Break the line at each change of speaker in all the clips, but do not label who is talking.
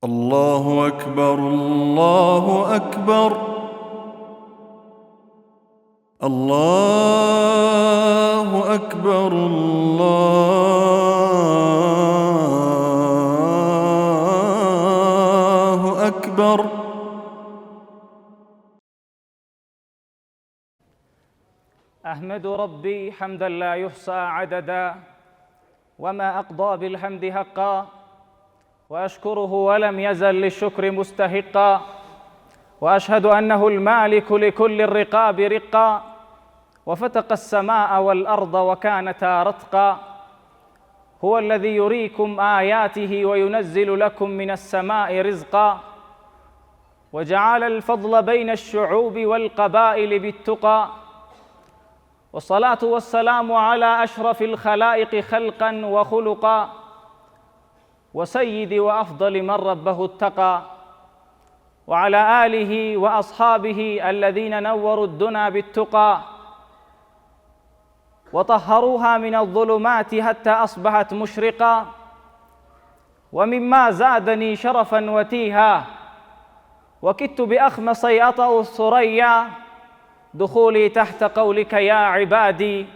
الله أكبر الله أكبر الله أكبر الله أكبر.
أحمد ربي حمدا لا يحصى عددا وما أقضى بالحمد حقا وأشكره ولم يزل للشكر مستحقا وأشهد أنه المالك لكل الرقاب رقا وفتق السماء والأرض وكانتا رتقا هو الذي يريكم آياته وينزل لكم من السماء رزقا وجعل الفضل بين الشعوب والقبائل بالتقى والصلاة والسلام على أشرف الخلائق خلقا وخلقا وسيد وأفضل من ربه اتقى وعلى آله وأصحابه الذين نوروا الدنا بالتقى وطهروها من الظلمات حتى أصبحت مشرقا ومما زادني شرفا وتيها وكدت بأخمصي أطأ الثريا دخولي تحت قولك يا عبادي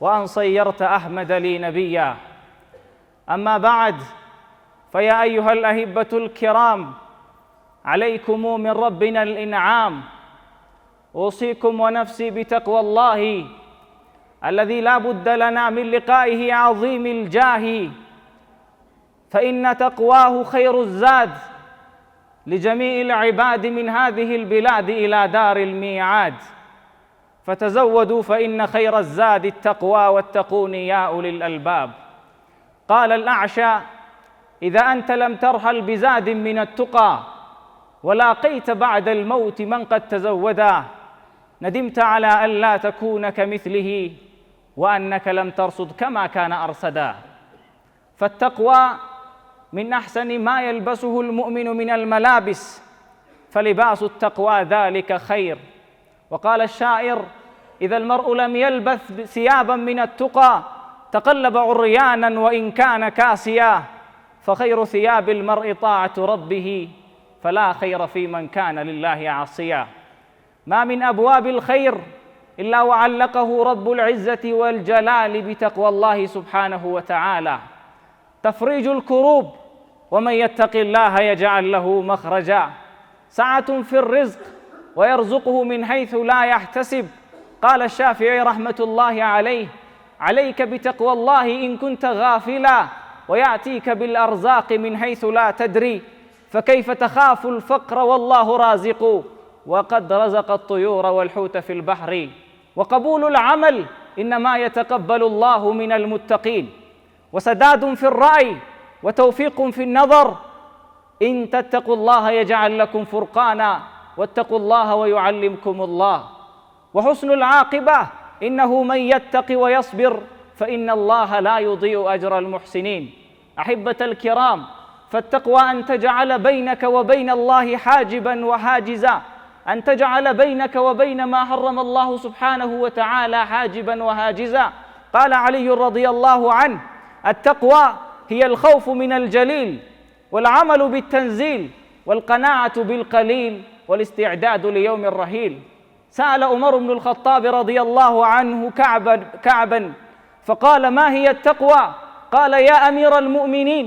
وأن صيرت أحمد لي نبيا. أما بعد، فيا أيها الأحبة الكرام، عليكم من ربنا الإنعام، أوصيكم ونفسي بتقوى الله الذي لا بد لنا من لقائه عظيم الجاه، فإن تقواه خير الزاد لجميع العباد من هذه البلاد إلى دار الميعاد، فتزودوا فإن خير الزاد التقوى واتقون يا أولي الألباب. قال الأعشى: إذا أنت لم ترحل بزاد من التقى ولاقيت بعد الموت من قد تزودا، ندمت على أن لا تكون كمثله وأنك لم ترصد كما كان أرصدا. فالتقوى من أحسن ما يلبسه المؤمن من الملابس، فلباس التقوى ذلك خير. وقال الشاعر: إذا المرء لم يلبث ثيابا من التقى تقلب عريانا وإن كان كاسيا، فخير ثياب المرء طاعة ربه، فلا خير في من كان لله عاصيا. ما من أبواب الخير إلا وعلقه رب العزة والجلال بتقوى الله سبحانه وتعالى. تفريج الكروب، ومن يتق الله يجعل له مخرجا. سعة في الرزق، ويرزقه من حيث لا يحتسب. قال الشافعي رحمة الله عليه: عليك بتقوى الله إن كنت غافلا، ويأتيك بالأرزاق من حيث لا تدري، فكيف تخاف الفقر والله رازق، وقد رزق الطيور والحوت في البحر. وقبول العمل إنما يتقبل الله من المتقين، وسداد في الرأي، وتوفيق في النظر. إن تتقوا الله يجعل لكم فرقانا، واتقوا الله ويعلمكم الله. وحسن العاقبة إنه من يتق ويصبر فإن الله لا يضيع أجر المحسنين. أحبة الكرام، فالتقوى أن تجعل بينك وبين الله حاجبا وحاجزا، أن تجعل بينك وبين ما حرم الله سبحانه وتعالى حاجبا وحاجزا. قال علي رضي الله عنه: التقوى هي الخوف من الجليل، والعمل بالتنزيل، والقناعة بالقليل، والاستعداد ليوم الرحيل. سأل عمر بن الخطاب رضي الله عنه كعبا فقال: ما هي التقوى؟ قال: يا أمير المؤمنين،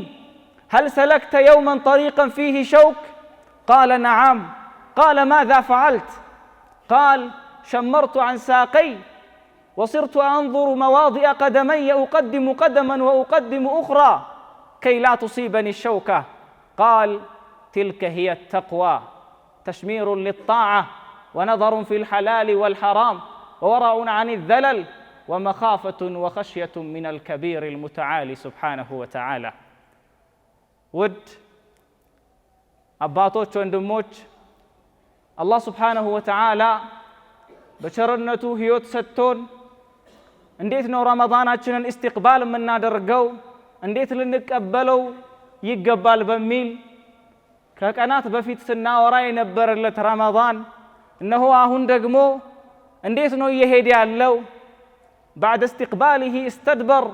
هل سلكت يوما طريقا فيه شوك؟ قال: نعم. قال: ماذا فعلت؟ قال: شمرت عن ساقي وصرت أنظر مواضع قدمي، أقدم قدما وأقدم أخرى كي لا تصيبني الشوكة. قال: تلك هي التقوى، تشمير للطاعة، ونظر في الحلال والحرام، وورع عن الذلل، ومخافة وخشية من الكبير المتعالي سبحانه وتعالى. ውድ አባቶች፣ ወንድሞች፣ አላህ ስብሓነሁ ወተዓላ በቸርነቱ ሕይወት ሰጥቶን እንዴት ነው ረመዳናችንን ኢስቲቅባል የምናደርገው፣ እንዴት ልንቀበለው ይገባል በሚል ከቀናት በፊት ስናወራ የነበረለት ረመዳን እነሆ አሁን ደግሞ እንዴት ነው እየሄደ ያለው? بعد استقباله استدبر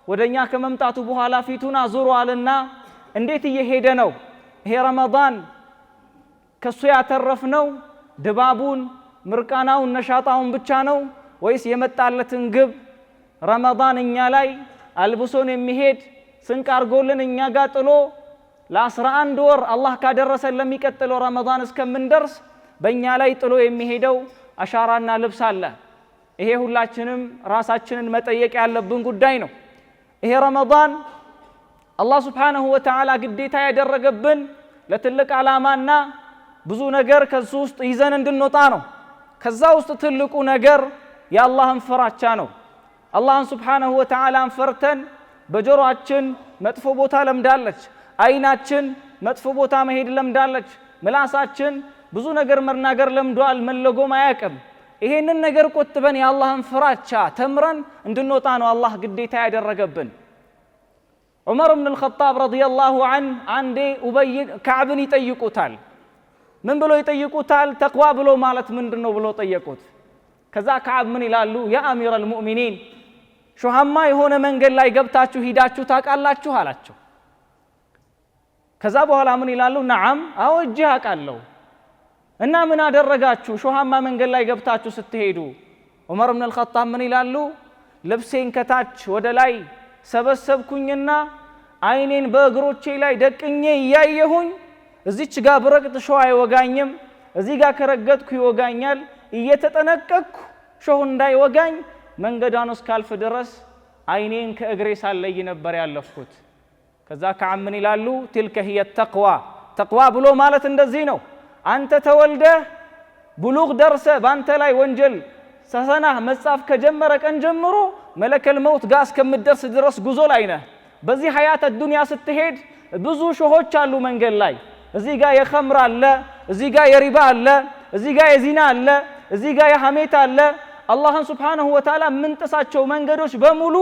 ወደኛ ከመምጣቱ በኋላ ፊቱን አዙሯልና እንዴት እየሄደ ነው? ይሄ ረመዳን ከሱ ያተረፍነው ድባቡን ምርቃናውን ነሻጣውን ብቻ ነው ወይስ የመጣለትን ግብ ረመዳን እኛ ላይ አልብሶን የሚሄድ ስንቅ አርጎልን እኛ ጋር ጥሎ ለ11 ወር አላህ ካደረሰን ለሚቀጥለው ረመዳን እስከምንደርስ በእኛ ላይ ጥሎ የሚሄደው አሻራና ልብስ አለ። ይሄ ሁላችንም ራሳችንን መጠየቅ ያለብን ጉዳይ ነው። ይሄ ረመዳን አላህ ስብሓነሁ ወተዓላ ግዴታ ያደረገብን ለትልቅ ዓላማና ብዙ ነገር ከሱ ውስጥ ይዘን እንድንወጣ ነው። ከዛ ውስጥ ትልቁ ነገር የአላህን ፍራቻ ነው። አላህን ስብሓነሁ ወተዓላን ፈርተን በጆሮአችን መጥፎ ቦታ ለምዳለች፣ አይናችን መጥፎ ቦታ መሄድ ለምዳለች፣ ምላሳችን ብዙ ነገር መናገር ለምዷል፣ መለጎም አያውቅም። ይሄንን ነገር ቆጥበን የአላህን ፍራቻ ተምረን እንድንወጣ ነው አላህ ግዴታ ያደረገብን። ዑመር ብን አልኸጣብ ረዲየላሁ ዐንሁ አንዴ ከዕብን ይጠይቁታል። ምን ብሎ ይጠይቁታል? ተቅዋ ብሎ ማለት ምንድነው ብሎ ጠየቁት። ከዛ ከዕብ ምን ይላሉ? ያ አሚረል ሙእሚኒን ሾሃማ የሆነ መንገድ ላይ ገብታችሁ ሂዳችሁ ታውቃላችሁ አላቸው። ከዛ በኋላ ምን ይላሉ? ነዓም አዎ እጄ አውቃለሁ። እና ምን አደረጋችሁ ሾሃማ መንገድ ላይ ገብታችሁ ስትሄዱ? ዑመር ብን አልኸጣብ ምን ይላሉ? ልብሴን ከታች ወደ ላይ ሰበሰብኩኝና አይኔን በእግሮቼ ላይ ደቅኜ እያየሁኝ እዚች ጋር ብረግጥ ሾህ አይወጋኝም፣ እዚህ ጋር ከረገጥኩ ይወጋኛል። እየተጠነቀቅኩ ሾህ እንዳይወጋኝ መንገዷን እስካልፍ ድረስ አይኔን ከእግሬ ሳለይ ነበር ያለፍኩት። ከዛ ከዓብ ምን ይላሉ? ትልከ ሂየ ተቅዋ። ተቅዋ ብሎ ማለት እንደዚህ ነው። አንተ ተወልደህ ብሉግ ደርሰ በአንተ ላይ ወንጀል ሰሰናህ መጻፍ ከጀመረ ቀን ጀምሮ መለከል መውት ጋር እስከምትደርስ ድረስ ጉዞ ላይ ነህ። በዚህ ሀያት ዱንያ ስትሄድ ብዙ ሾሆች አሉ መንገድ ላይ። እዚህ ጋር የኸምር አለ፣ እዚህ ጋር የሪባ አለ፣ እዚህ ጋር የዚና አለ፣ እዚህ ጋር የሐሜት አለ። አላህን ስብሓነሁ ወተዓላ የምንጥሳቸው መንገዶች በሙሉ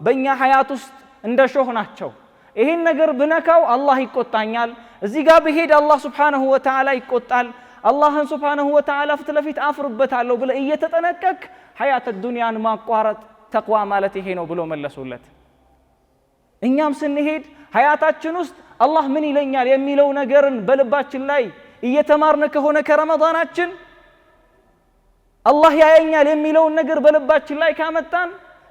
በእኛ ሀያት ውስጥ እንደ ሾህ ናቸው። ይህን ነገር ብነካው አላህ ይቆጣኛል፣ እዚህ ጋር ብሄድ አላህ ስብሓነሁ ወተዓላ ይቆጣል፣ አላህን ስብሓነሁ ወተዓላ ፊት ለፊት አፍርበታለሁ ብለህ እየተጠነቀቅ ሀያት ዱንያን ማቋረጥ ተቅዋ ማለት ይሄ ነው ብሎ መለሱለት። እኛም ስንሄድ ሀያታችን ውስጥ አላህ ምን ይለኛል የሚለው ነገርን በልባችን ላይ እየተማርን ከሆነ ከረመዳናችን አላህ ያየኛል የሚለውን ነገር በልባችን ላይ ካመጣን፣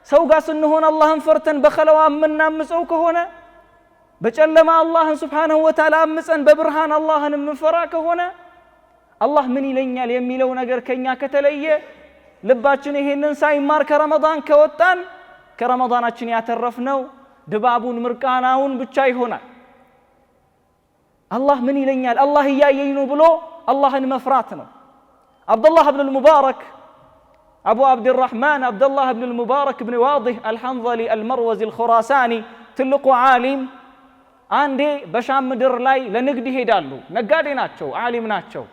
ሰው ጋር ስንሆን አላህን ፈርተን በኸለዋ የምናምፀው ከሆነ፣ በጨለማ አላህን ስብሓነሁ ወተዓላ አምፀን በብርሃን አላህን የምንፈራ ከሆነ፣ አላህ ምን ይለኛል የሚለው ነገር ከኛ ከተለየ፣ ልባችን ይሄንን ሳይማር ከረመዳን ከወጣን ከረመዳናችን ያተረፍነው ድባቡን ምርቃናውን ብቻ ይሆናል። አላህ ምን ይለኛል አላህ እያየኝ ነው ብሎ አላህን መፍራት ነው። አብዱላህ ብን አልሙባረክ አቡ አብድራሕማን አብዱላህ ብን አልሙባረክ ብን ዋዲህ አልሐንዘሊ አልመርወዚ አልኹራሳኒ ትልቁ ዓሊም አንዴ በሻም ምድር ላይ ለንግድ ይሄዳሉ። ነጋዴ ናቸው፣ ዓሊም ናቸው።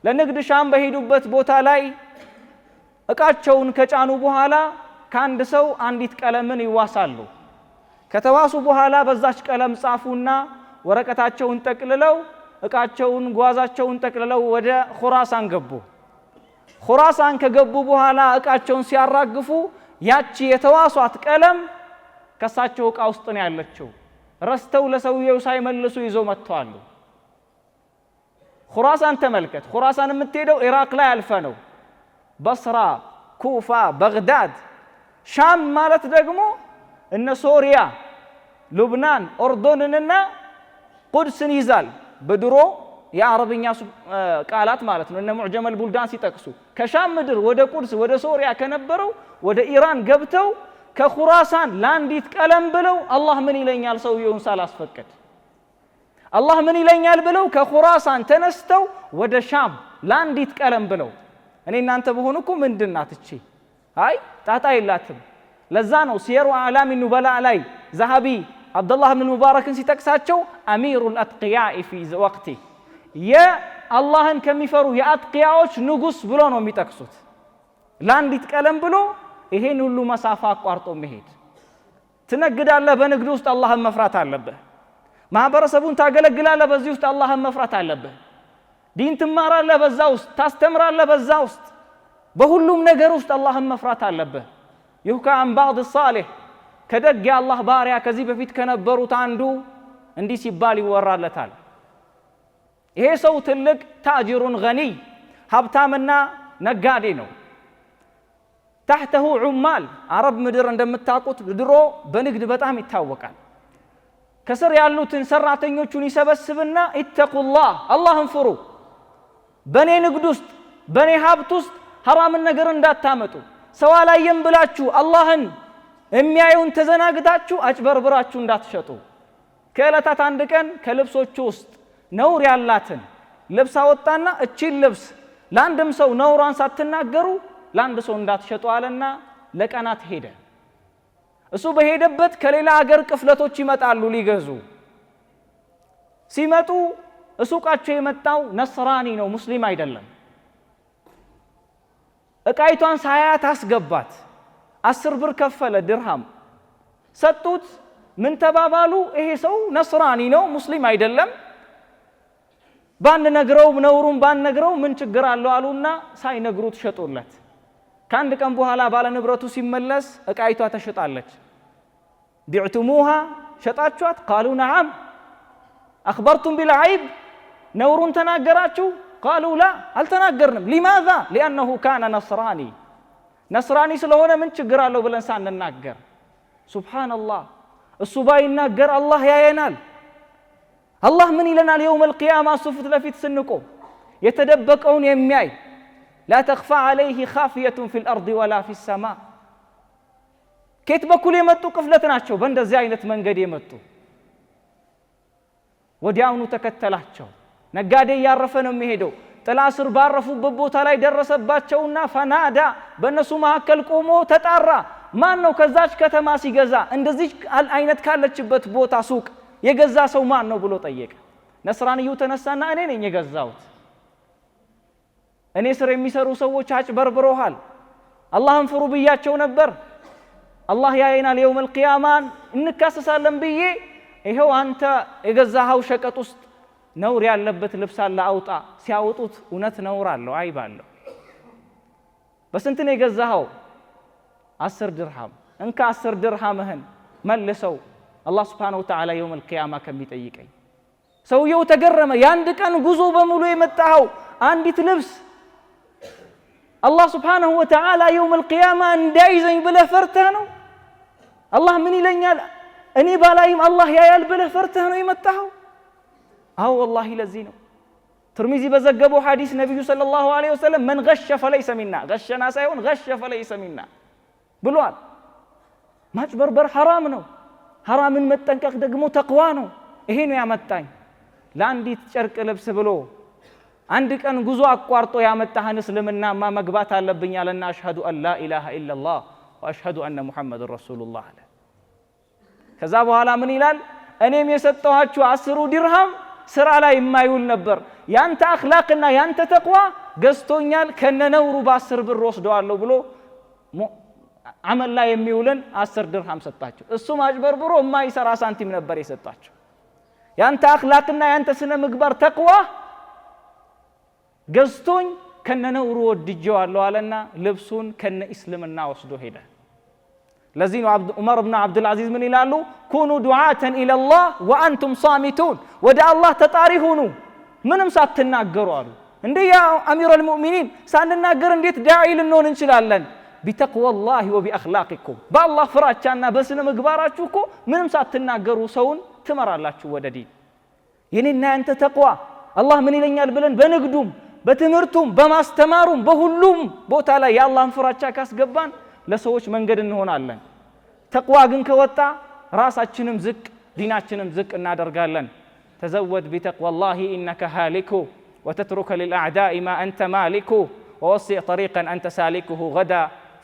ለንግድ ሻም በሄዱበት ቦታ ላይ እቃቸውን ከጫኑ በኋላ ከአንድ ሰው አንዲት ቀለምን ይዋሳሉ። ከተዋሱ በኋላ በዛች ቀለም ጻፉና ወረቀታቸውን ጠቅልለው እቃቸውን ጓዛቸውን ጠቅልለው ወደ ኹራሳን ገቡ። ኹራሳን ከገቡ በኋላ እቃቸውን ሲያራግፉ ያቺ የተዋሷት ቀለም ከሳቸው እቃ ውስጥ ነው ያለችው። ረስተው ለሰውየው ሳይመልሱ ይዘው መጥተዋል። ኹራሳን ተመልከት። ኹራሳን የምትሄደው ኢራቅ ላይ አልፈ ነው። በስራ፣ ኩፋ፣ በግዳድ። ሻም ማለት ደግሞ እነ ሶሪያ፣ ሉብናን፣ ኦርዶንንና ቁድስን ይዛል። በድሮ የአረብኛ ቃላት ማለት ነው። እነ ሙዕጀመል ቡልዳን ሲጠቅሱ ከሻም ምድር ወደ ቁድስ ወደ ሶሪያ ከነበረው ወደ ኢራን ገብተው ከኹራሳን ለአንዲት ቀለም ብለው አላህ ምን ይለኛል ሰውየውን ሳላስፈቅድ አላህ ምን ይለኛል ብለው ከኹራሳን ተነስተው ወደ ሻም ለአንዲት ቀለም ብለው። እኔ እናንተ በሆኑ እኮ ምንድን ናት እቺ? አይ ጣጣ የላትም። ለዛ ነው ሲየሩ አዕላሚ ኑበላ ላይ ዘሃቢ አብዱላህ ብን ሙባረክን ሲጠቅሳቸው አሚሩል አትቂያኢ ፊ ወቅቲ የአላህን ከሚፈሩ የአትቂያዎች ንጉስ ብሎ ነው የሚጠቅሱት። ለአንዲት ቀለም ብሎ ይሄን ሁሉ መሳፋ አቋርጦ መሄድ። ትነግዳለህ፣ በንግድ ውስጥ አላህን መፍራት አለብህ። ማህበረሰቡን ታገለግላለህ፣ በዚህ ውስጥ አላህን መፍራት አለብህ። ዲን ትማራለህ፣ በዛ ውስጥ ታስተምራለህ፣ በዛ ውስጥ በሁሉም ነገር ውስጥ አላህን መፍራት አለብህ። ይሁካ አን ባዕድ ሳሌሕ ከደግ የአላህ ባሪያ ከዚህ በፊት ከነበሩት አንዱ እንዲህ ሲባል ይወራለታል። ይሄ ሰው ትልቅ ታጅሩን ገኒ ሀብታምና ነጋዴ ነው። ታህተሁ ዑማል አረብ ምድር እንደምታውቁት ድሮ በንግድ በጣም ይታወቃል። ከስር ያሉትን ሰራተኞቹን ይሰበስብና ኢተቁላህ አላህን ፍሩ፣ በኔ ንግድ ውስጥ በኔ ሀብት ውስጥ ሐራምን ነገር እንዳታመጡ፣ ሰው አላየም ብላችሁ አላህን የሚያዩን ተዘናግታችሁ አጭበርብራችሁ እንዳትሸጡ። ከዕለታት አንድ ቀን ከልብሶቹ ውስጥ ነውር ያላትን ልብስ አወጣና እቺን ልብስ ለአንድም ሰው ነውሯን ሳትናገሩ ለአንድ ሰው እንዳትሸጡ አለና ለቀናት ሄደ። እሱ በሄደበት ከሌላ ሀገር ቅፍለቶች ይመጣሉ ሊገዙ። ሲመጡ እሱቃቸው የመጣው ነስራኒ ነው፣ ሙስሊም አይደለም። እቃይቷን ሳያት አስገባት። 10 ብር ከፈለ፣ ድርሃም ሰጡት። ምን ተባባሉ? ይሄ ሰው ነስራኒ ነው፣ ሙስሊም አይደለም፣ ባንነግረው ነውሩን ባንነግረው ምን ችግር አለው አሉና ሳይነግሩት ሸጡለት። ከአንድ ቀን በኋላ ባለ ንብረቱ ሲመለስ እቃይቷ ተሸጣለች። ቢዕቱሙሃ ሸጣችኋት? ቃሉ ነዓም። አኽበርቱም ቢልዐይብ ነውሩን ተናገራችሁ? ቃሉ ላ አልተናገርንም። ሊማዛ? ሊአነሁ ካነ ነስራኒ፣ ነስራኒ ስለሆነ ምን ችግር አለው ብለን ሳንናገር። ሱብሓነላህ፣ እሱ ባይናገር አላህ ያየናል። አላህ ምን ይለናል? የውመል ቂያማ እሱ ፊት ለፊት ስንቆም የተደበቀውን የሚያይ ላ ተኽፋ ዐለይህ ኻፊየቱን ፊል አርድ ወላ ፊስ ሰማ። ከየት በኩል የመጡ ቅፍለት ናቸው? በእንደዚህ አይነት መንገድ የመጡ ወዲያውኑ ተከተላቸው። ነጋዴ እያረፈ ነው የሚሄደው። ጥላ ስር ባረፉበት ቦታ ላይ ደረሰባቸውና ፈናዳ፣ በእነሱ መካከል ቆሞ ተጣራ። ማን ነው ከዛች ከተማ ሲገዛ እንደዚህ አይነት ካለችበት ቦታ ሱቅ የገዛ ሰው ማን ነው ብሎ ጠየቀ። ነስራንዩ ተነሳና እኔ ነኝ የገዛሁት፣ እኔ ስር የሚሰሩ ሰዎች አጭበርብረዋል፣ አላህን ፍሩ ብያቸው ነበር፣ አላህ ያየናል፣ የውመል ቂያማን እንካሰሳለን ብዬ ይሄው አንተ የገዛኸው ሸቀጥ ውስጥ ነውር ያለበት ልብስ አለ አውጣ። ሲያወጡት እውነት ነውር አለው፣ አይብ አለው። በስንት ነው የገዛኸው? 10 ድርሃም። እንካ 10 ድርሃምህን መልሰው አላህ ሱብሓነሁ ወተዓላ የውመል ቂያማ ከሚጠይቀኝ። ሰውየው ተገረመ። የአንድ ቀን ጉዞ በሙሉ የመጣኸው አንዲት ልብስ አላህ ሱብሓነሁ ወተዓላ የውመል ቂያማ እንዳይዘኝ ብለህ ፈርተህ ነው? አላህ ምን ይለኛል እኔ ባላይም አላህ ያያል ብለህ ፈርተህ ነው የመጣኸው? አዎ ወላሂ ለዚህ ነው ትርሚዚ በዘገበው ሐዲስ ነብዩ ሰለላሁ ዐለይሂ ወሰለም መን ገሸ ፈለይሰ ሚና፣ ገሸና ሳይሆን ገሸ ፈለይሰ ሚና ብሏል። ማጭበርበር ሐራም ነው። ሐራምን መጠንቀቅ ደግሞ ተቅዋ ነው። ይሄ ነው ያመጣኝ ለአንዲት ጨርቅ ልብስ ብሎ አንድ ቀን ጉዞ አቋርጦ ያመጣህን እስልምናማ መግባት አለብኝ አለና አሽሀዱ አን ላ ኢላሃ ኢለላህ ወአሽሀዱ አነ ሙሐመድን ረሱሉላህ አለ። ከዛ በኋላ ምን ይላል? እኔም የሰጠኋችሁ 10 ድርሃም ስራ ላይ የማይውል ነበር፣ ያንተ አኽላቅና ያንተ ተቅዋ ገዝቶኛል፣ ከነነውሩ በ10 ብር ወስደዋለሁ ብሎ አመል ላይ የሚውልን 10 ድርሃም ሰጣቸው። እሱም አጭበርብሮ የማይሰራ ሳንቲም ነበር የሰጣቸው። ያንተ አኽላቅና ያንተ ስነ ምግባር ተቅዋ ገዝቶኝ ከነነውሩ ወድጄዋለሁ አለና ልብሱን ከነ እስልምና ወስዶ ሄደ። ለዚህ ነው ዑመር ብን አብዱልዓዚዝ ምን ይላሉ? ኩኑ ዱዓተን ኢለላህ ወአንቱም ሳሚቱን፣ ወደ አላህ ተጣሪ ሁኑ ምንም ሳትናገሩ አሉ። እንዴ ያ አሚረል ሙእሚኒን ሳንናገር እንዴት ዳዒ ልንሆን እንችላለን? ቢተቅዋላሂ ወቢአኽላቂኩም፣ በአላህ ፍራቻና በስነ ምግባራችሁ እኮ ምንም ሳትናገሩ ሰውን ትመራላችሁ ወደ ዲን። የኔና ያንተ ተቅዋ አላህ ምን ይለኛል ብለን በንግዱም በትምህርቱም በማስተማሩም በሁሉም ቦታ ላይ የአላህን ፍራቻ ካስገባን ለሰዎች መንገድ እንሆናለን። ተቅዋ ግን ከወጣ ራሳችንም ዝቅ ዲናችንም ዝቅ እናደርጋለን። ተዘወድ ቢተቅዋላሂ ኢነከ ሃሊኩ ወተትሩከ ሊልአዕዳኢ ማ አንተ ማሊኩ ወወሲዕ ጠሪቀን አንተ ሳሊኩሁ ገዳ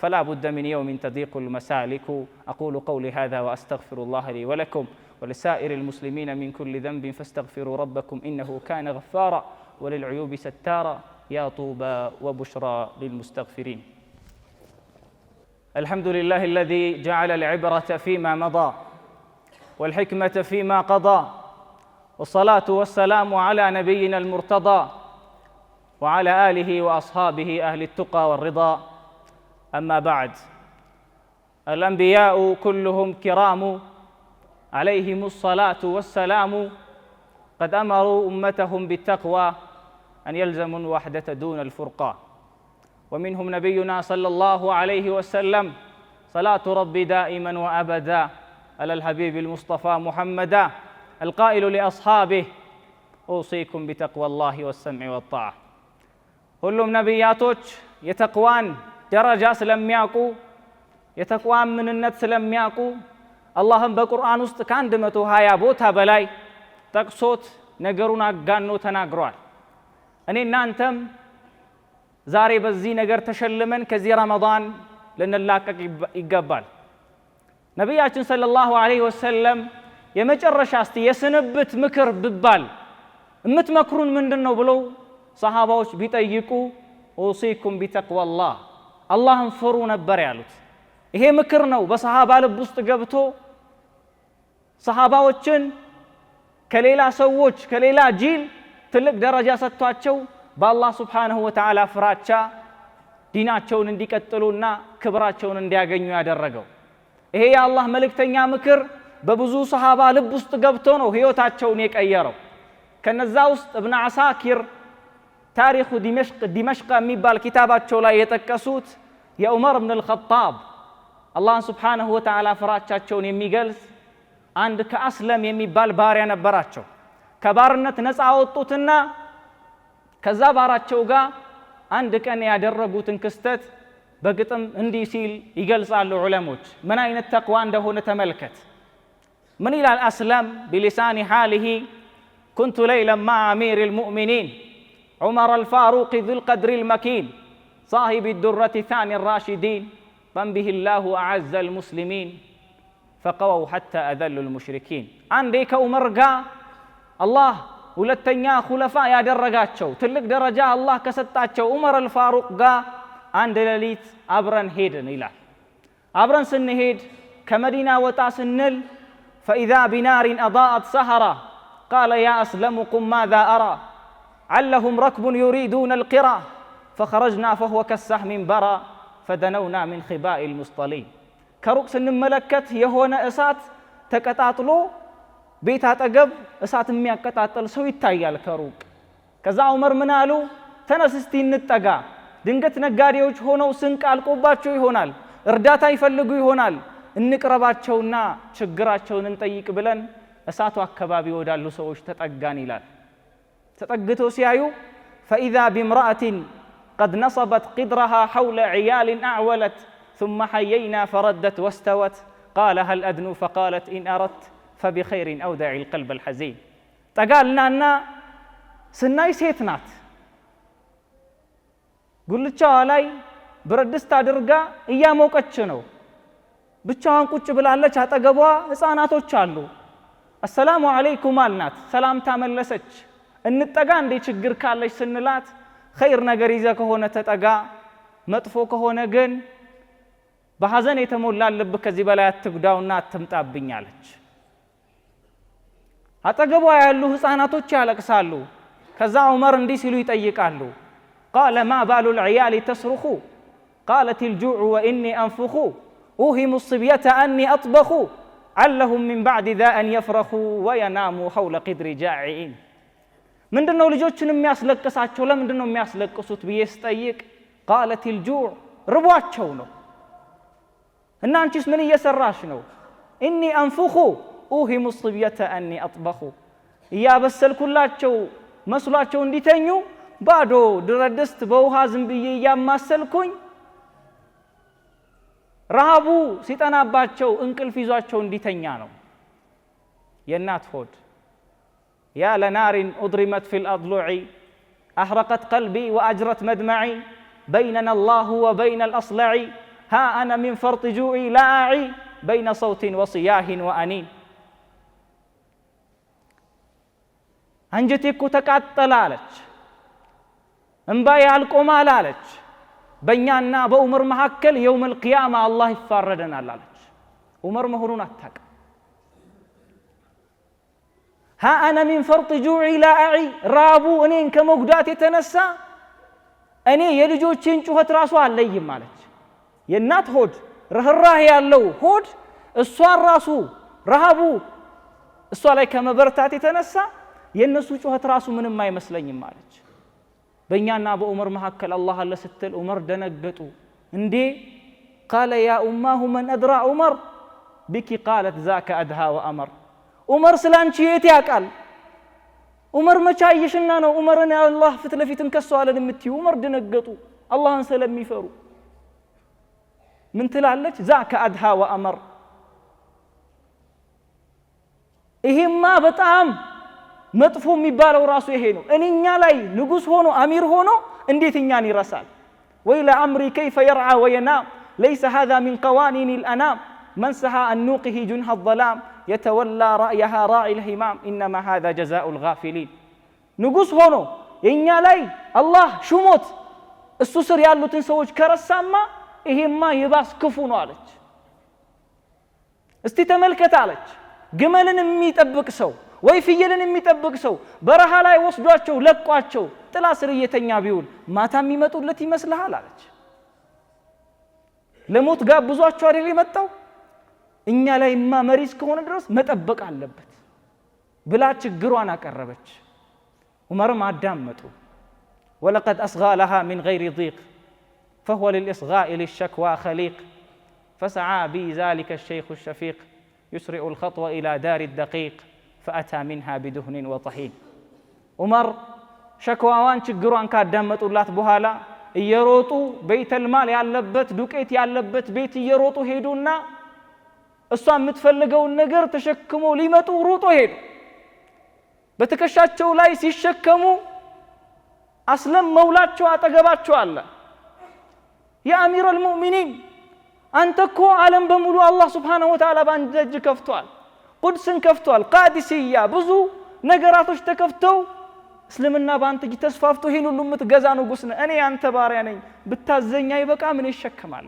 ፈላ ቡደ ሚን የውሚን ተዲቁ ልመሳሊኩ። አቁሉ ቀውሊ ሃዛ ወአስተግፊሩ ላህ ሊ ወለኩም ولسائر المسلمين من كل ذنب فاستغفروا ربكم إنه كان غفارا وللعيوب ستارا يا طوبى وبشرى للمستغفرين. الحمد لله الذي جعل العبرة فيما مضى والحكمة فيما قضى، والصلاة والسلام على نبينا المرتضى وعلى آله وأصحابه أهل التقى والرضا. أما بعد، الأنبياء كلهم كرام عليهم الصلاة والسلام، قد أمروا أمتهم بالتقوى أن يلزموا الوحدة دون الفرقة ومنهم نبينا صلى الله عليه وسلم صلاة ربي دائما وأبدا على الحبيب المصطفى محمدا القائل لأصحابه أوصيكم بتقوى الله والسمع والطاعة ሁሉም ነቢያቶች የተቅዋን ደረጃ ስለሚያውቁ የተቅዋን ምንነት ስለሚያውቁ አላህም በቁርአን ውስጥ ከ120 ቦታ በላይ ጠቅሶት ነገሩን አጋኖ ተናግሯል። እኔ እናንተም ዛሬ በዚህ ነገር ተሸልመን ከዚህ ረመዳን ልንላቀቅ ይገባል። ነቢያችን ሰለላሁ ዐለይሂ ወሰለም የመጨረሻ እስቲ የስንብት ምክር ብባል እምትመክሩን ምንድነው ብለው ሰሃባዎች ቢጠይቁ ኡሲኩም ቢተቅዋላህ አላህን ፍሩ ነበር ያሉት። ይሄ ምክር ነው በሰሃባ ልብ ውስጥ ገብቶ ሰሃባዎችን ከሌላ ሰዎች ከሌላ ጂል ትልቅ ደረጃ ሰጥቷቸው በአላህ ሱብሓነሁ ወተዓላ ፍራቻ ዲናቸውን እንዲቀጥሉና ክብራቸውን እንዲያገኙ ያደረገው። ይሄ የአላህ መልእክተኛ ምክር በብዙ ሰሃባ ልብ ውስጥ ገብቶ ነው ህይወታቸውን የቀየረው። ከነዛ ውስጥ እብነ አሳኪር ታሪኹ ዲመሽቅ የሚባል ኪታባቸው ላይ የጠቀሱት የዑመር ብን አልኸጣብ አላህን ሱብሓነሁ ወተዓላ ፍራቻቸውን የሚገልጽ አንድ ከአስለም የሚባል ባሪያ ነበራቸው። ከባርነት ነፃ አወጡትና ከዛ ባራቸው ጋር አንድ ቀን ያደረጉትን ክስተት በግጥም እንዲህ ሲል ይገልጻሉ ዑለሞች። ምን አይነት ተቅዋ እንደሆነ ተመልከት። ምን ይላል አስለም بلسان حاله كنت ليلا مع أمير المؤمنين عمر الفاروق ذو القدر المكين صاحب الدرة ثاني الراشدين من به الله أعز المسلمين فقووا حتى أذلوا المشركين عندي كعمر قا الله ሁለተኛ ኹለፋ ያደረጋቸው ትልቅ ደረጃ አላህ ከሰጣቸው ዑመር አልፋሩቅ ጋር አንድ ሌሊት አብረን ሄድን ይላል። አብረን ስንሄድ ከመዲና ወጣ ስንል فإذا بنار أضاءت سهرة قال يا أسلم قم ماذا أرى علهم ركب يريدون القرى فخرجنا فهو كالسهم برى فدنونا من خباء المصطلين كروك سنملكت يهون أسات تكتاتلو ቤት አጠገብ እሳት የሚያቀጣጥል ሰው ይታያል ከሩቅ። ከዛ ዑመር ምን አሉ? ተነስ እስቲ እንጠጋ፣ ድንገት ነጋዴዎች ሆነው ስንቅ አልቆባቸው ይሆናል፣ እርዳታ ይፈልጉ ይሆናል፣ እንቅረባቸውና ችግራቸውን እንጠይቅ ብለን እሳቱ አካባቢ ወዳሉ ሰዎች ተጠጋን ይላል። ተጠግተው ሲያዩ فإذا بامرأة قد نصبت قدرها حول عيال أعولت ثم حيينا فردت واستوت قال هل أدنو فقالت إن أردت فبخير أودع القلب الحزين تقالنا أن سناي سيتنات قلت شالاي بردست درجة إيا موقتشنو بتشان كوتش بلالة شاتا قبوا إساناتو تشالو السلام عليكم مالنات سلام تعمل لسج إن التقان دي تشجر كالش سنلات خير نجريزة كهونة تتقا مطفو كهونة جن بحزن يتمول لالبك زبالات تقداونات تمتابين يالج አጠገቧ ያሉ ህፃናቶች ያለቅሳሉ። ከዛ ዑመር እንዲህ ሲሉ ይጠይቃሉ። قال ما بال العيال تصرخ قالت الجوع واني انفخ اوهم الصبية اني اطبخ علهم من بعد ذا ان يفرخوا ويناموا حول قدر جاعين ምንድነው ልጆችን የሚያስለቅሳቸው? ለምንድነው የሚያስለቅሱት ብዬ ስጠይቅ قالت الجوع ርቧቸው ነው። እና አንቺስ ምን እየሰራሽ ነው? اني انفخ اوهم الصبية اني اطبخ يا بسل كلاچو መስሏቸው እንዲተኙ ባዶ ድረድስት በውሃ ዝም ብዬ ያማሰልኩኝ ረሃቡ ሲጠናባቸው እንቅልፍ ይዟቸው እንዲተኛ ነው። የናት ሆድ يا لنار أضرمت في الأضلع أحرقت قلبي وأجرت مدمعي بيننا الله وبين الأصلع ها أنا من فرط جوعي لا أعي بين صوت وصياح وأنين አንጀቴ እኮ ተቃጠለ አለች። እንባዬ አልቆም አለች። በእኛና በዑመር መካከል የውመል ቂያማ አላህ ይፋረደናል አለች። ዑመር መሆኑን አታውቅም። ها أنا من فرط جوعي لا أعي ራቡ እኔን ከመጉዳት የተነሳ እኔ የልጆቼን ጩኸት ራሱ አለይም አለች። የእናት ሆድ ርህራሄ ያለው ሆድ እሷን ራሱ ረሃቡ እሷ ላይ ከመበርታት የተነሳ የነሱ ጩኸት ራሱ ምንም አይመስለኝም አለች። በእኛና በዑመር መካከል አላህ አለ ስትል ዑመር ደነገጡ። እንዴ ቃለ ያ ኡማሁ መን አድራ ዑመር ቢኪ ቃለት ዛከ አድሃ ወአመር። ዑመር ስላንቺ የት ያውቃል? ዑመር መቻየሽና ነው ዑመርን አላህ ፊት ለፊት እንከሰዋለን የምትዩ? ዑመር ደነገጡ አላህን ስለሚፈሩ። ምን ትላለች? ዛከ አድሃ ወአመር። ይሄማ በጣም መጥፎ የሚባለው ራሱ ይሄ ነው። እኛ ላይ ንጉስ ሆኖ አሚር ሆኖ እንዴት እኛን ይረሳል? ወይለ አምሪ ከይፈ የርዓ ወየናም ለይሰ ሃዛ ሚን ቀዋኒን ልአናም من سها عن نوقه جنح الظلام يتولى رأيها راعي الهمام إنما هذا جزاء الغافلين. ንጉስ ሆኖ የኛ ላይ አላህ ሹሞት እሱ ስር ያሉትን ሰዎች ከረሳማ ይሄማ ይባስ ክፉ ነው አለች። እስቲ ተመልከት አለች። ግመልን የሚጠብቅ ሰው ወይ ፍየልን የሚጠብቅ ሰው በረሃ ላይ ወስዷቸው ለቋቸው ጥላ ስር እየተኛ ቢውል ማታ የሚመጡለት ይመስልሃል አለች። ለሞት ጋብዟቸው አይደል የመጣው? እኛ ላይማ መሪስ ከሆነ ድረስ መጠበቅ አለበት ብላ ችግሯን አቀረበች። ዑመርም አዳመጡ። ولقد أصغى لها من غير ضيق فهو للإصغاء للشكوى خليق فسعى بي ذلك الشيخ الشفيق يسرع الخطوة إلى دار الدقيق فأتى منها بدهن وطحين. ዑመር ሸክዋዋን ችግሯን ካዳመጡላት በኋላ እየሮጡ ቤተል ማል ያለበት ዱቄት ያለበት ቤት እየሮጡ ሄዱና እሷ የምትፈልገውን ነገር ተሸክሞ ሊመጡ ሩጦ ሄዱ። በትከሻቸው ላይ ሲሸከሙ አስለም መውላቸው አጠገባቸው አለ። ያ አሚረል ሙእሚኒን አንተ እኮ ዓለም በሙሉ አላህ ሱብሓነሁ ወተዓላ ባንተ እጅ ከፍቷል። ቁድስን ከፍቷል። ቃዲስያ ብዙ ነገራቶች ተከፍተው እስልምና ባንተ እጅ ተስፋፍቶ ይሄን ሁሉ የምትገዛ ንጉስ ነህ። እኔ አንተ ባሪያ ነኝ። ብታዘኛ ይበቃ ምን ይሸከማል?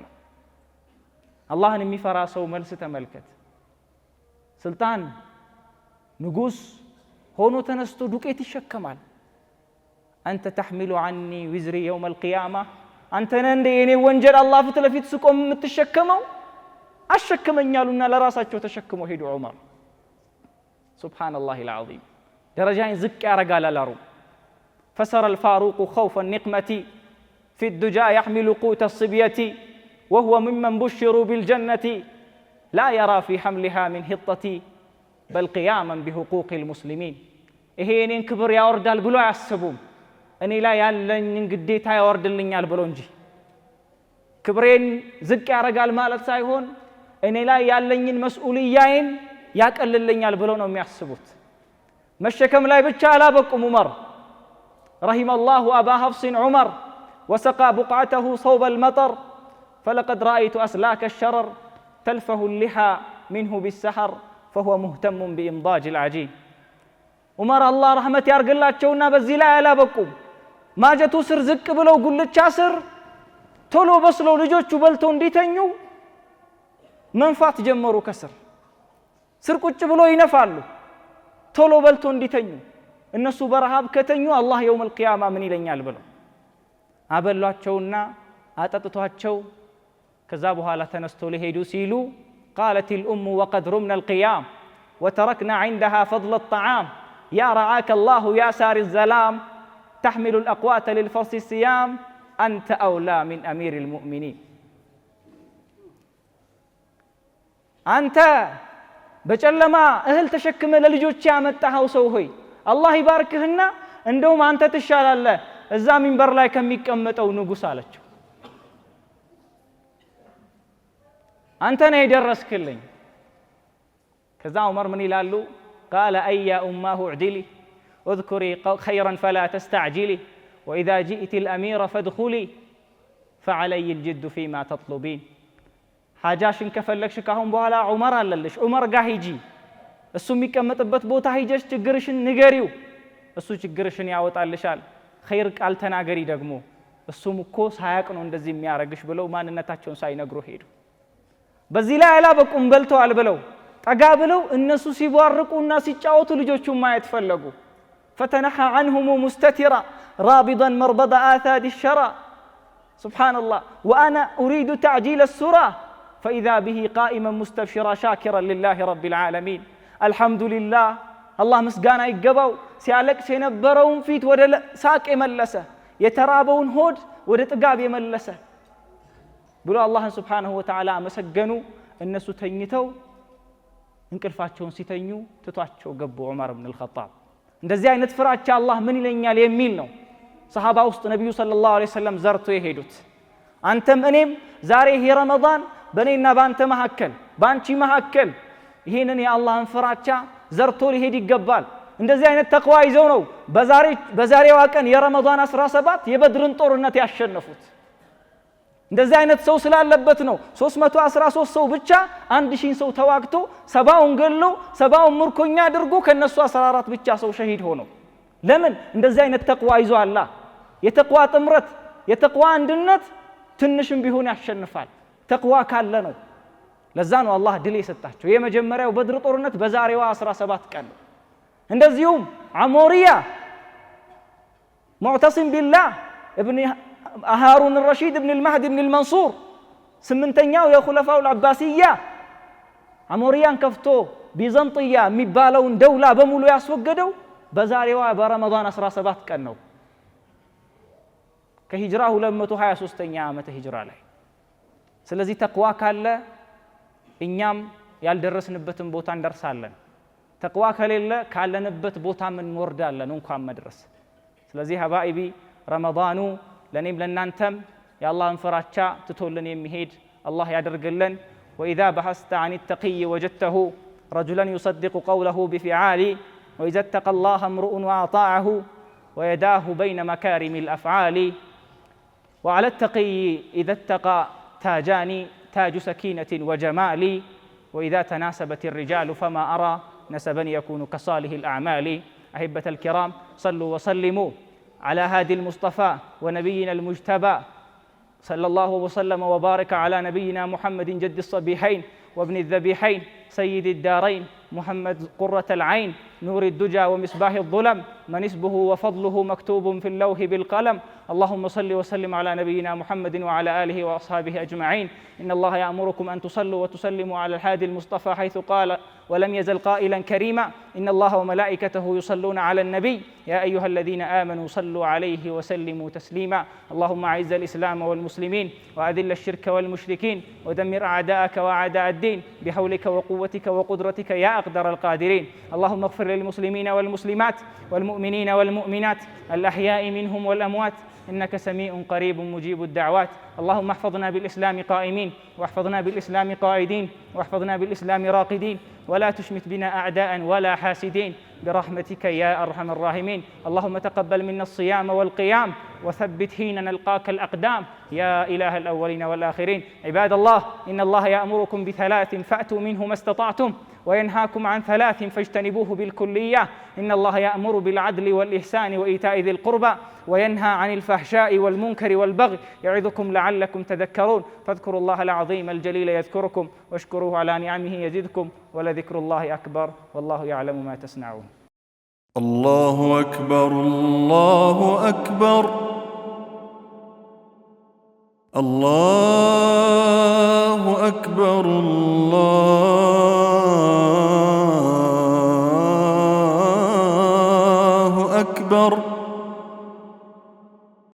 አላህን የሚፈራ ሰው መልስ ተመልከት። ስልጣን ንጉስ ሆኖ ተነስቶ ዱቄት ይሸከማል። አንተ ተሕሚሉ ዐኒ ዊዝሪ የውም አልቂያማ አንተ ነህ እንደ የኔ ወንጀል አላህ ፊት ለፊት ስቆም የምትሸከመው? አሸክመኛሉና ለራሳቸው ተሸክመው ሄዱ ዑመር። ሱብሓነላሂ አልዓዚም። ደረጃን ዝቅ ያረጋል አላሩ። ፈሰረ አልፋሩቁ ኸውፈ النقمة في الدجى يحمل قوت الصبية وهو ممن بشروا بالجنة لا يرى في حملها من هطة بل قياما بحقوق المسلمين. ይሄ እኔን ክብር ያወርዳል ብሎ አያስቡም። እኔ ላይ ያለኝን ግዴታ ያወርድልኛል ብሎ እንጂ ክብሬን ዝቅ ያረጋል ማለት ሳይሆን እኔ ላይ ያለኝን መስኡልያዬን ያቀልልኛል ብሎ ነው የሚያስቡት። መሸከም ላይ ብቻ አላበቁም ዑመር። رحم الله أبا حفص عمر وسقى بقعته صوب المطر فلقد رأيت أسلاك الشرر تلفه اللحى منه بالسحر فهو مهتم بإمضاج العجين. ዑመር አላህ ረህመት ያርግላቸውና በዚህ ላይ አላበቁም። ማጀቱ ስር ዝቅ ብለው ጉልቻ ስር ቶሎ በስለው ልጆቹ በልተው እንዲተኙ መንፋት ጀመሩ። ከስር ስር ቁጭ ብለው ይነፋሉ ቶሎ በልተው እንዲተኙ። እነሱ በረሃብ ከተኙ አላህ የውመል ቂያማ ምን ይለኛል ብለው አበሏቸውና አጠጥቷቸው ከዛ በኋላ ተነስተው ሊሄዱ ሲሉ قالت الأم وقد رمنا القيام وتركنا عندها فضل الطعام يا رعاك الله يا سار الزلام تحمل الأقوات للفرس السيام أنت أولى من أمير المؤمنين. أنت በጨለማ እህል ተሸክመ ለልጆች ያመጣኸው ሰው ሆይ አላህ ይባርክህና እንደውም አንተ ትሻላለህ እዛ ሚንበር ላይ ከሚቀመጠው ንጉስ አለችው። አንተ ነህ የደረስክልኝ። ከዛ ዑመር ምን ይላሉ? قال أي يا أماه اعدلي اذكري خيرا فلا تستعجلي وإذا جئت الأمير فادخلي فعلي الجد فيما تطلبين. حاجاشن ከፈለግሽ ካሁን በኋላ ዑመር አለልሽ ዑመር ጋር ሂጂ። እሱ የሚቀመጥበት ቦታ ሂጀሽ ችግርሽን ንገሪው። እሱ ችግርሽን ያወጣልሻል። ኸይር ቃል ተናገሪ ደግሞ እሱም እኮ ሳያቅ ነው እንደዚህ የሚያረግሽ ብለው ማንነታቸውን ሳይነግሩ ሄዱ። በዚህ ላይ አላበቁም በልተዋል ብለው ጠጋ ብለው እነሱ ሲቧርቁና ሲጫወቱ ልጆቹን ማየት ፈለጉ። فتنحى عنهم مستترا رابضا مربض آثاد الشرى سبحان الله وأنا أريد تعجيل السرى فإذا به قائما مستبشرا شاكرا لله رب العالمين. الحمد لله الله مسقانا يقبو ሲያለቅስ የነበረውን ፊት ወደ ሳቅ የመለሰ የተራበውን ሆድ ወደ ጥጋብ የመለሰ ብሎ አላህን ሱብሓነሁ ወተዓላ አመሰገኑ። እነሱ ተኝተው እንቅልፋቸውን ሲተኙ ትቷቸው ገቡ ዑመር ኢብኑ አልኸጣብ። እንደዚህ አይነት ፍራቻ አላህ ምን ይለኛል የሚል ነው ሰሃባ ውስጥ ነብዩ ሰለላሁ ዐለይሂ ወሰለም ዘርቶ የሄዱት። አንተም እኔም ዛሬ ይሄ ረመዳን በእኔና በአንተ መካከል በአንቺ መካከል ይሄንን የአላህን ፍራቻ ዘርቶ ሊሄድ ይገባል። እንደዚህ አይነት ተቅዋ ይዘው ነው በዛሬዋ ቀን የረመዳን 17 የበድርን ጦርነት ያሸነፉት። እንደዚህ አይነት ሰው ስላለበት ነው 313 ሰው ብቻ 1000 ሰው ተዋግቶ 70ውን ገሎ 70ውን ምርኮኛ አድርጎ ከነሱ 14 ብቻ ሰው ሸሂድ ሆነው። ለምን? እንደዚህ አይነት ተቅዋ ይዞ አላህ የተቅዋ ጥምረት የተቅዋ አንድነት ትንሽም ቢሆን ያሸንፋል። ተቅዋ ካለ ነው። ለዛ ነው አላህ ድል የሰጣቸው። የመጀመሪያው በድር ጦርነት በዛሬዋ 17 ቀን ነው። እንደዚሁም አሞሪያ ሙዕተሲም ቢላህ ابن هارون الرشيد ابن المهدي ابن المنصور ስምንተኛው የኹለፋው አልዓባሲያ አሞሪያን ከፍቶ ቢዘንጥያ የሚባለውን ደውላ በሙሉ ያስወገደው በዛሬዋ በረመዳን 17 ቀን ነው ከሂጅራ 223ኛ ዓመተ ሂጅራ ላይ። ስለዚህ ተቅዋ ካለ እኛም ያልደረስንበትን ቦታ እንደርሳለን። ተቅዋ ከሌለ ካለንበት ቦታ ምን እንወርዳለን እንኳን መድረስ። ስለዚህ ሀባኢቢ ረመዳኑ ለኔም ለናንተም የአላህን ፍራቻ ትቶልን የሚሄድ አላህ ያደርግልን። وإذا بحثت عن التقي وجدته رجلا يصدق قوله بفعال وإذا اتقى الله امرؤ وأطاعه ويداه بين مكارم الأفعال وعلى التقي إذا اتقى تاجان تاج سكينة وجمال وإذا تناسبت الرجال فما أرى نسبا يكون كصالح الأعمال. أحبة الكرام صلوا وسلموا على هادي المصطفى ونبينا المجتبى صلى الله وسلم وبارك على نبينا محمد جد الصبيحين وابن الذبيحين سيد الدارين محمد قرة العين نور الدجى ومصباح الظلم من اسمه وفضله مكتوب في اللوح بالقلم. اللهم صل وسلم على نبينا محمد وعلى آله وأصحابه أجمعين. إن الله يأمركم أن تصلوا وتسلموا على الهادي المصطفى حيث قال ولم يزل قائلا كريما إن الله وملائكته يصلون على النبي يا أيها الذين آمنوا صلوا عليه وسلموا تسليما. اللهم أعز الإسلام والمسلمين وأذل الشرك والمشركين ودمر أعداءك وأعداء الدين بحولك وقوتك وقدرتك يا أقدر القادرين. اللهم اغفر للمسلمين والمسلمات والمؤمنين والمؤمنات الأحياء منهم والأموات إنك سميع قريب مجيب الدعوات. اللهم احفظنا بالإسلام قائمين واحفظنا بالإسلام قائدين واحفظنا بالإسلام راقدين ولا تشمت بنا أعداء ولا حاسدين برحمتك يا أرحم الراحمين. اللهم تقبل منا الصيام والقيام وثبت حين نلقاك الأقدام يا إله الأولين والآخرين. عباد الله إن الله يأمركم بثلاث فأتوا منه ما استطعتم وينهاكم عن ثلاث فاجتنبوه بالكلية. إن الله يأمر بالعدل والإحسان وإيتاء ذي القربى وينهى عن الفحشاء والمنكر والبغي يعظكم لعلكم تذكرون. فاذكروا الله العظيم الجليل يذكركم واشكروه على نعمه يزدكم ولذكر الله أكبر والله يعلم ما تصنعون.
الله أكبر الله أكبر الله أكبر